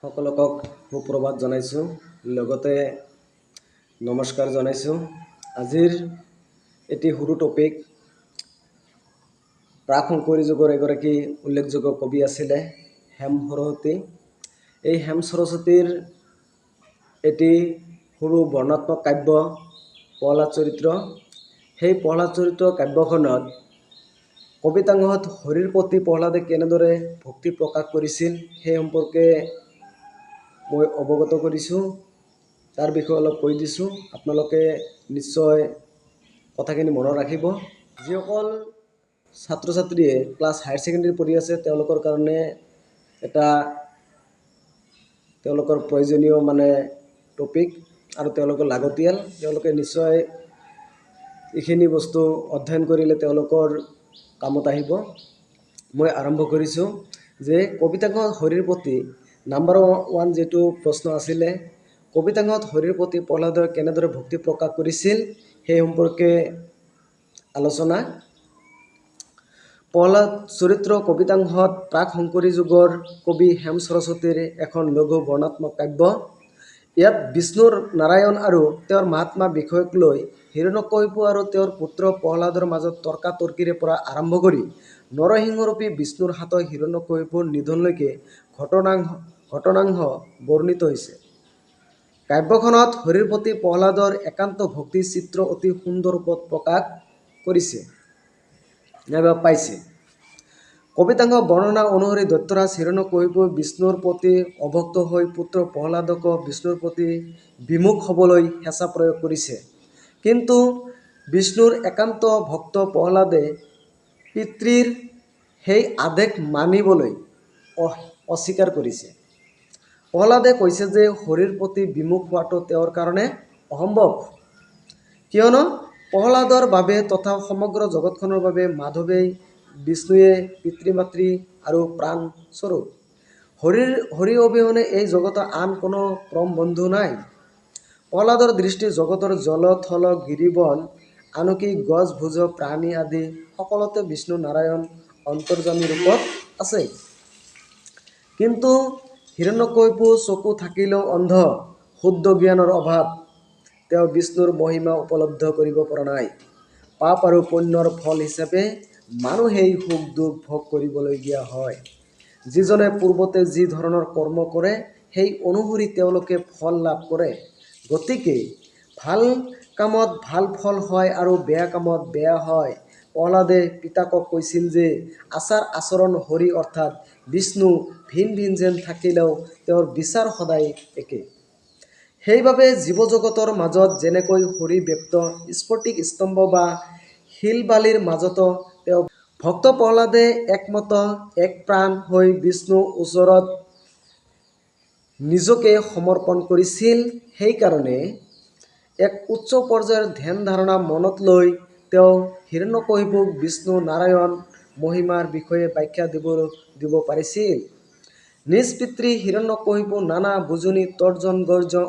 সকলোকক সুপ্ৰভাত জনাইছোঁ, লগতে নমস্কাৰ জনাইছোঁ। আজিৰ এটি সৰু টপিক, প্ৰাক শংকৰী যুগৰ এগৰাকী উল্লেখযোগ্য কবি আছিলে হেম সৰস্বতী। এই হেম সৰস্বতীৰ এটি সৰু বৰ্ণাত্মক কাব্য প্ৰহ্লাদ চৰিত্ৰ। সেই প্ৰহ্লাদ চৰিত্ৰ কাব্যখনত কবিতাংশত হৰিৰ প্ৰতি প্ৰহ্লাদে কেনেদৰে ভক্তি প্ৰকাশ কৰিছিল সেই সম্পৰ্কে মই অৱগত কৰিছোঁ। তাৰ বিষয়ে অলপ কৈ দিছোঁ, আপোনালোকে নিশ্চয় কথাখিনি মনত ৰাখিব। যিসকল ছাত্ৰ ছাত্ৰীয়ে ক্লাছ হায়াৰ ছেকেণ্ডেৰী পঢ়ি আছে তেওঁলোকৰ কাৰণে এটা তেওঁলোকৰ প্ৰয়োজনীয় টপিক আৰু তেওঁলোকৰ লাগতিয়াল। তেওঁলোকে নিশ্চয় এইখিনি বস্তু অধ্যয়ন কৰিলে তেওঁলোকৰ কামত আহিব। মই আৰম্ভ কৰিছোঁ যে কবিতাংশত হৰিৰ প্ৰতি নাম্বাৰ 1 যিটো প্ৰশ্ন আছিলে, কবিতাংশত হৰিৰ প্ৰতি প্ৰহ্লাদে কেনেদৰে ভক্তি প্ৰকাশ কৰিছিল সেই সম্পৰ্কে আলোচনা। প্ৰহ্লাদ চৰিত্ৰ কবিতাংশত প্ৰাক শংকৰী যুগৰ কবি হেম সৰস্বতীৰ এখন লঘু বৰ্ণাত্মক কাব্য। ইয়াত বিষ্ণুৰ নাৰায়ণ আৰু তেওঁৰ মহাত্মা বিষয়ক লৈ হিৰণ্যকশিপু আৰু তেওঁৰ পুত্ৰ প্ৰহ্লাদৰ মাজত তৰ্কাতৰ্কিৰে পৰা আৰম্ভ কৰি নৰসিংহৰূপী বিষ্ণুৰ হাতত হিৰণ্যকশিপুৰ নিধনলৈকে ঘটনাংশ বৰ্ণিত হৈছে। কাব্যখনত হৰিৰ প্ৰতি প্ৰহ্লাদৰ একান্ত ভক্তিৰ চিত্ৰ অতি সুন্দৰ ৰূপত প্ৰকাশ পাইছে। কবিতাংশ বৰ্ণনা অনুসৰি দৈত্যৰাজ হিৰণ্যকশিপুৰ বিষ্ণুৰ প্ৰতি অভক্ত হৈ পুত্ৰ প্ৰহ্লাদকো বিষ্ণুৰ প্ৰতি বিমুখ হ'বলৈ হেঁচা প্ৰয়োগ কৰিছে। কিন্তু বিষ্ণুৰ একান্ত ভক্ত প্ৰহ্লাদে পিতৃৰ সেই আদেশ মানিবলৈ অস্বীকাৰ কৰিছে। প্ৰহ্লাদে কৈছে যে হৰিৰ প্ৰতি বিমুখ হোৱাটো তেওঁৰ কাৰণে অসম্ভৱ, কিয়নো প্ৰহ্লাদৰ বাবে তথা সমগ্ৰ জগতখনৰ বাবে মাধৱেই বিষ্ণুৱে পিতৃ মাতৃ আৰু প্ৰাণ স্বৰূপ। হৰি অবিহনে এই জগতৰ আন কোনো পৰম বন্ধু নাই। প্ৰহ্লাদৰ দৃষ্টি জগতৰ জল থল গিৰিবন আনকি গছ ভোজ প্ৰাণী আদি সকলোতে বিষ্ণু নাৰায়ণ অন্তৰ্যামী ৰূপত আছে। কিন্তু হিৰণ্যকশিপু চকু থাকিলেও অন্ধ, শুদ্ধ জ্ঞানৰ অভাৱ, তেওঁ বিষ্ণুৰ মহিমা উপলব্ধ কৰিব পৰা নাই। পাপ আৰু পুণ্যৰ ফল হিচাপে মানুহেই সুখ দুখ ভোগ কৰিবলগীয়া হয়। যিজনে পূৰ্বতে যি ধৰণৰ কৰ্ম কৰে সেই অনুসৰি তেওঁলোকে ফল লাভ কৰে। গতিকে ভাল কামত ভাল ফল হয় আৰু বেয়া কামত বেয়া হয়। প্ৰহ্লাদে পিতাকক কৈছিল যে আচাৰ আচৰণ হৰি অৰ্থাৎ বিষ্ণু ভিন ভিন যেন থাকিলেও তেওঁৰ বিচাৰ সদায় একে। সেইবাবে জীৱজগতৰ মাজত যেনেকৈ হৰি ব্যক্ত স্ফটিক স্তম্ভ বা শিল বালিৰ মাজতো তেওঁ ভক্ত প্ৰহ্লাদে একমত এক প্ৰাণ হৈ বিষ্ণুৰ ওচৰত নিজকে সমৰ্পণ কৰিছিল। সেইকাৰণে এক উচ্চ পৰ্যায়ৰ ধ্যান ধাৰণা মনত লৈ তেওঁ হিৰণ্যকশিপুক বিষ্ণু নাৰায়ণ মহিমাৰ বিষয়ে ব্যাখ্যা দিব পাৰিছিল। নিজ পিতৃ হিৰণ্যকশিপু নানা বুজনি তৰ্জন গৰ্জন